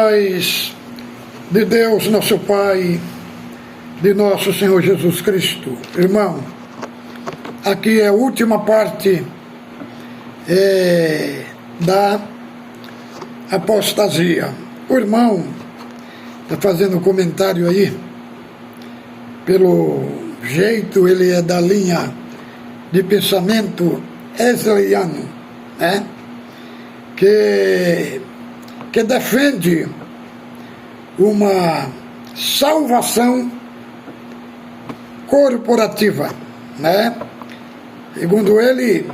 paz de Deus, nosso Pai, de nosso Senhor Jesus Cristo. Irmão, aqui é a última parte da apostasia. O irmão está fazendo um comentário aí, pelo jeito ele é da linha de pensamento wesleyano, né? Que defende uma salvação corporativa, né? Segundo ele,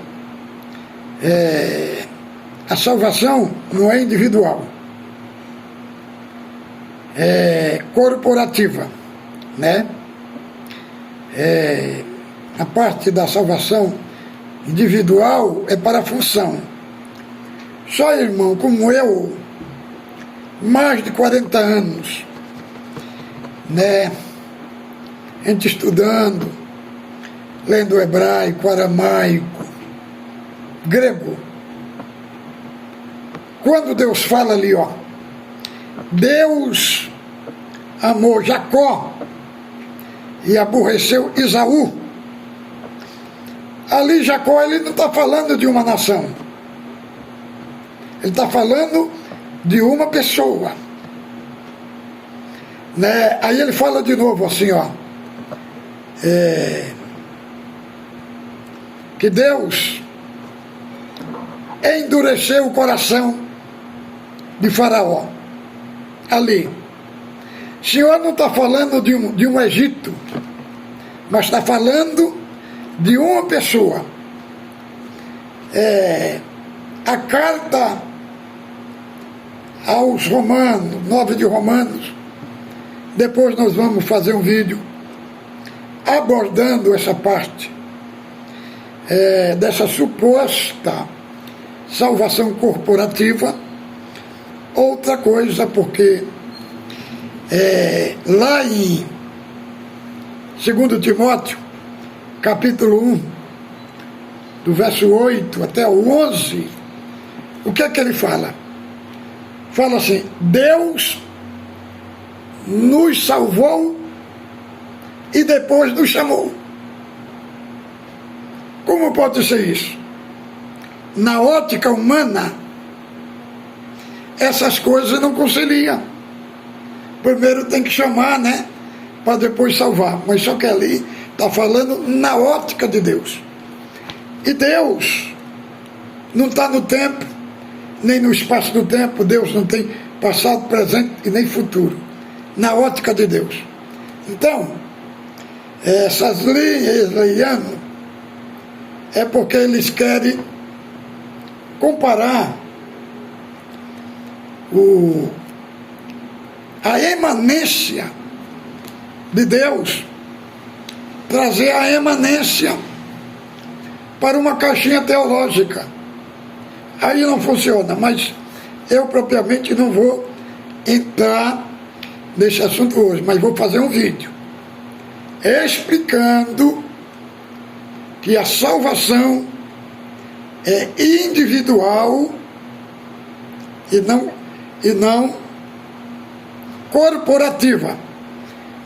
a salvação não é individual, é corporativa, né? A parte da salvação individual é para a função. Só, irmão, como eu, mais de 40 anos, né? A gente estudando, lendo hebraico, aramaico, grego. Quando Deus fala ali, ó, Deus amou Jacó e aborreceu Esaú. Ali Jacó, ele não está falando de uma nação. Ele está falando de uma pessoa, né? Aí ele fala de novo assim, ó, que Deus endureceu o coração de Faraó. Ali, o Senhor não está falando de um Egito, mas está falando de uma pessoa. A carta aos Romanos, 9 de Romanos, depois nós vamos fazer um vídeo abordando essa parte dessa suposta salvação corporativa. Outra coisa, porque lá em 2 Timóteo, capítulo 1, do verso 8 até o 11, o que é que ele fala? Fala assim: Deus nos salvou e depois nos chamou. Como pode ser isso? Na ótica humana, essas coisas não conciliam. Primeiro tem que chamar, né? Para depois salvar. Mas só que ali está falando na ótica de Deus. E Deus não está no tempo, nem no espaço do tempo. Deus não tem passado, presente e nem futuro. Na ótica de Deus. Então, essas linhas wesleyano é porque eles querem comparar a emanência de Deus, trazer a emanência para uma caixinha teológica. Aí não funciona, mas eu propriamente não vou entrar nesse assunto hoje, mas vou fazer um vídeo explicando que a salvação é individual e não corporativa.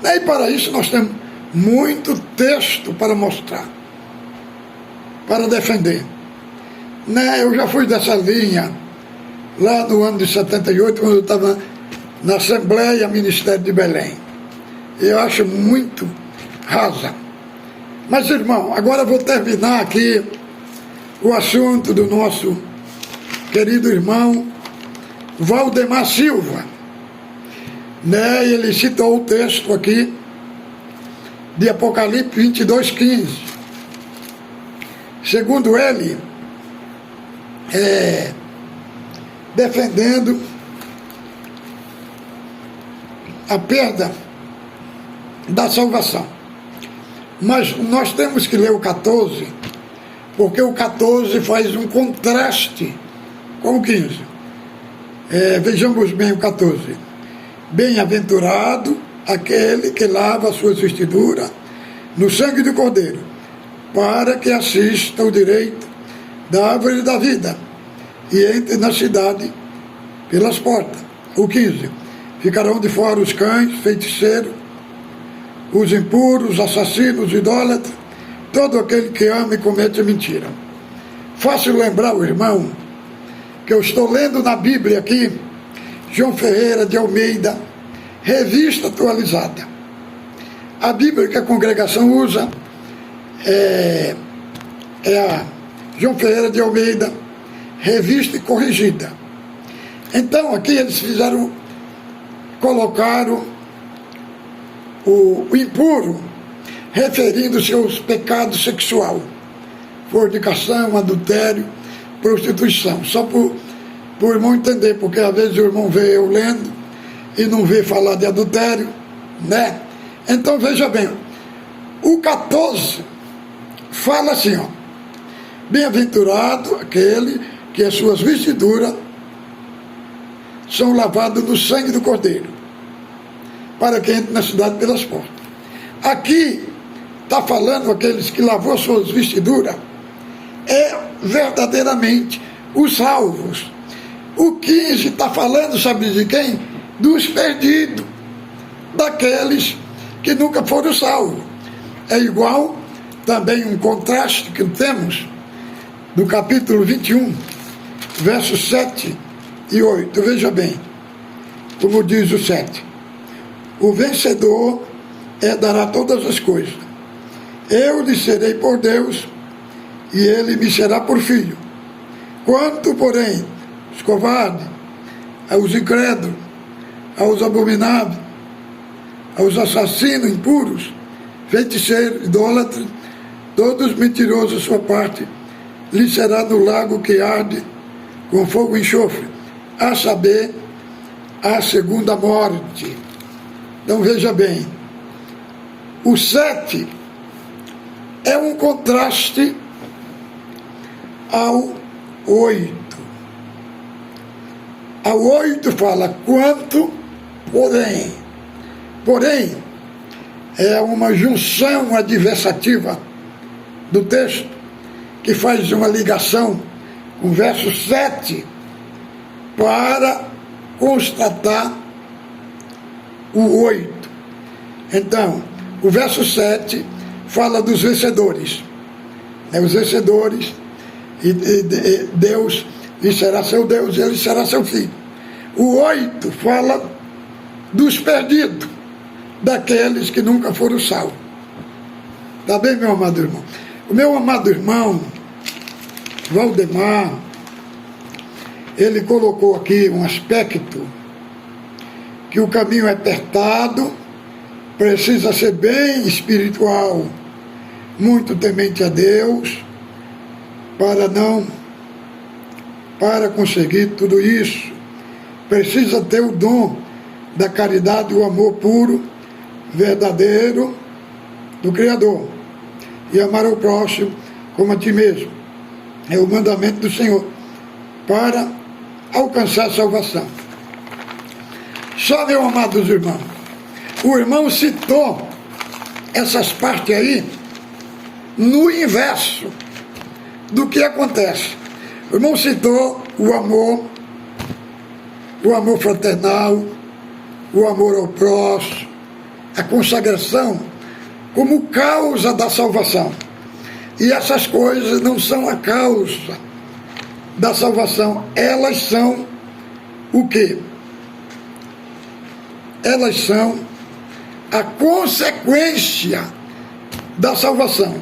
E para isso nós temos muito texto para mostrar, para defender. Eu já fui dessa linha lá no ano de 78, quando eu estava na Assembleia Ministério de Belém. Eu acho muito rasa. Mas, irmão, agora eu vou terminar aqui o assunto do nosso querido irmão Valdemar Silva, né? Ele citou o texto aqui de Apocalipse 22:15. Segundo ele, defendendo a perda da salvação. Mas nós temos que ler o 14, porque o 14 faz um contraste com o 15. Vejamos bem o 14. Bem-aventurado aquele que lava a sua vestidura no sangue do Cordeiro, para que assista o direito da árvore da vida e entre na cidade pelas portas. O 15. Ficarão de fora os cães, feiticeiros, os impuros, assassinos, idólatras, todo aquele que ama e comete mentira. Fácil lembrar o irmão que eu estou lendo na Bíblia aqui, João Ferreira de Almeida, revista atualizada. A Bíblia que a congregação usa é a João Ferreira de Almeida, revista e corrigida. Então aqui eles colocaram o impuro, referindo-se aos pecados sexual, fornicação, adultério, prostituição. Só por o irmão entender, porque às vezes o irmão vê eu lendo e não vê falar de adultério, né? Então veja bem, o 14 fala assim, ó: bem-aventurado aquele que as suas vestiduras são lavadas no sangue do Cordeiro, para que entre na cidade pelas portas. Aqui está falando aqueles que lavou suas vestiduras, é verdadeiramente os salvos. O 15 está falando, sabe de quem? Dos perdidos, daqueles que nunca foram salvos. É igual também um contraste que temos no capítulo 21, versos 7 e 8. Veja bem, como diz o 7. O vencedor herdará todas as coisas. Eu lhe serei por Deus, e ele me será por filho. Quanto, porém, os covardes, aos incrédulos, aos abomináveis, aos assassinos, impuros, feiticeiros, idólatras, todos mentirosos à sua parte, lhe será no lago que arde com fogo e enxofre, a saber, a segunda morte. Então veja bem, o 7 é um contraste ao 8. Ao 8 fala quanto, porém. Porém, é uma junção adversativa do texto que faz uma ligação com o verso 7 para constatar o 8. Então, o verso 7 fala dos vencedores. Os vencedores, e Deus lhe será seu Deus, e ele será seu filho. O 8 fala dos perdidos, daqueles que nunca foram salvos. Está bem, meu amado irmão? O meu amado irmão, Valdemar, ele colocou aqui um aspecto que o caminho é apertado, precisa ser bem espiritual, muito temente a Deus, para conseguir tudo isso. Precisa ter o dom da caridade e o amor puro, verdadeiro do Criador, e amar ao próximo como a ti mesmo. É o mandamento do Senhor para alcançar a salvação. Só, meus amados irmãos, o irmão citou essas partes aí no inverso do que acontece. O irmão citou o amor fraternal, o amor ao próximo, a consagração como causa da salvação. E essas coisas não são a causa da salvação, elas são o quê? Elas são a consequência da salvação.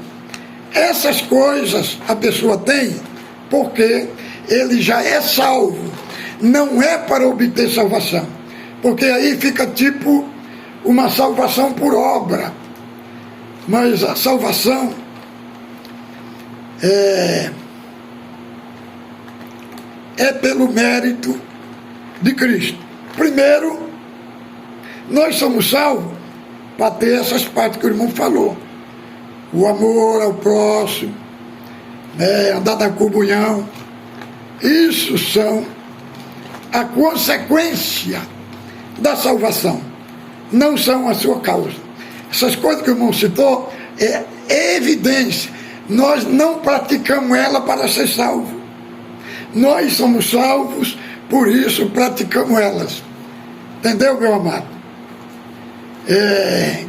Essas coisas a pessoa tem porque ele já é salvo, não é para obter salvação, porque aí fica tipo uma salvação por obra, mas a salvação é pelo mérito de Cristo. Primeiro, nós somos salvos para ter essas partes que o irmão falou: o amor ao próximo, andar na comunhão. Isso são a consequência da salvação, não são a sua causa. Essas coisas que o irmão citou é evidência. Nós não praticamos ela para ser salvo. Nós somos salvos, por isso praticamos elas. Entendeu, meu amado?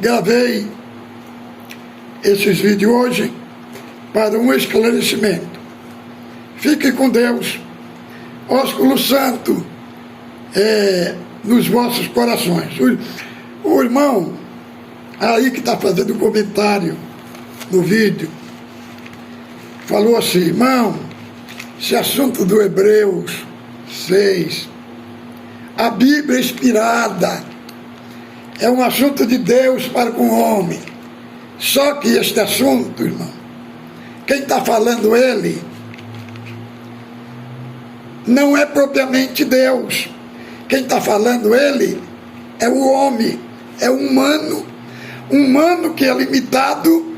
Gravei esses vídeos hoje para um esclarecimento. Fique com Deus. Ósculo Santo nos vossos corações. O irmão aí que está fazendo comentário no vídeo falou assim: irmão, esse assunto do Hebreus 6, a Bíblia inspirada, é um assunto de Deus para com o homem. Só que este assunto, irmão, quem está falando ele não é propriamente Deus. Quem está falando ele é o homem, é o humano. Humano que é limitado,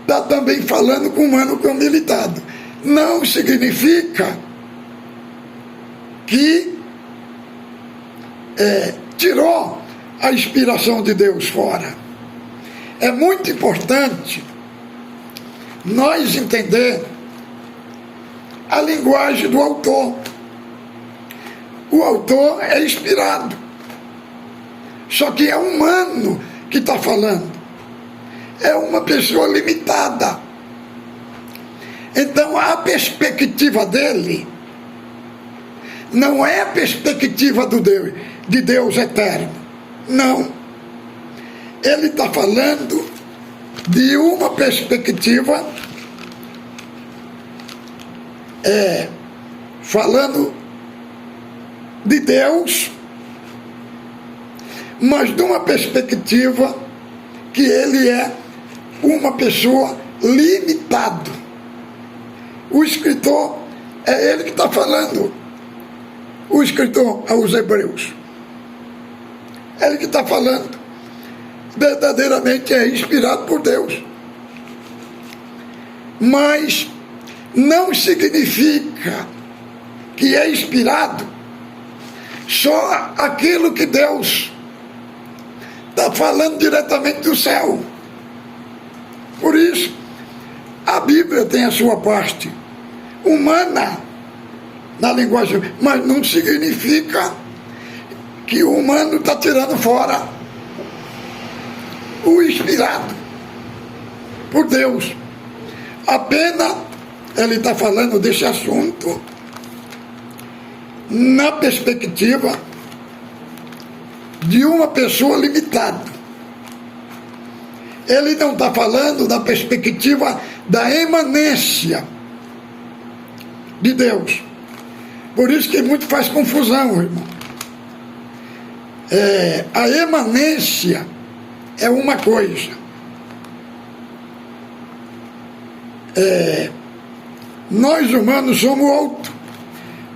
está também falando com o humano que é limitado. Não significa que tirou a inspiração de Deus fora. É muito importante nós entender a linguagem do autor. O autor é inspirado, só que é humano que está falando, é uma pessoa limitada. Então a perspectiva dele não é a perspectiva de Deus eterno, não. Ele está falando de uma perspectiva, falando de Deus, mas de uma perspectiva que ele é uma pessoa limitada. O escritor, é ele que está falando, o escritor aos Hebreus, é ele que está falando, verdadeiramente é inspirado por Deus, mas não significa que é inspirado só aquilo que Deus está falando diretamente do céu. Por isso, a Bíblia tem a sua parte humana na linguagem, mas não significa que o humano está tirando fora o inspirado por Deus. Apenas ele está falando desse assunto na perspectiva de uma pessoa limitada. Ele não está falando da perspectiva da emanência de Deus. Por isso que muito faz confusão, irmão. A emanência é uma coisa. Nós humanos somos outro.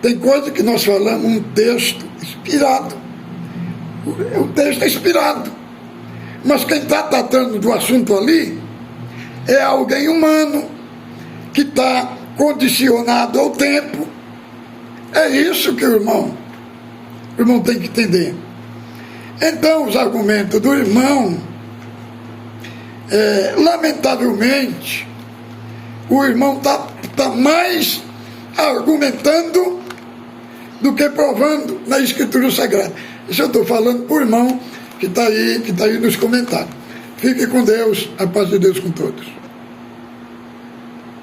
Tem coisa que nós falamos um texto inspirado. O texto é inspirado. Mas quem está tratando do assunto ali é alguém humano que está condicionado ao tempo. É isso que o irmão tem que entender. Então, os argumentos do irmão, lamentavelmente, o irmão está mais argumentando do que provando na Escritura Sagrada. Isso eu estou falando para o irmão que está aí nos comentários. Fique com Deus, a paz de Deus com todos.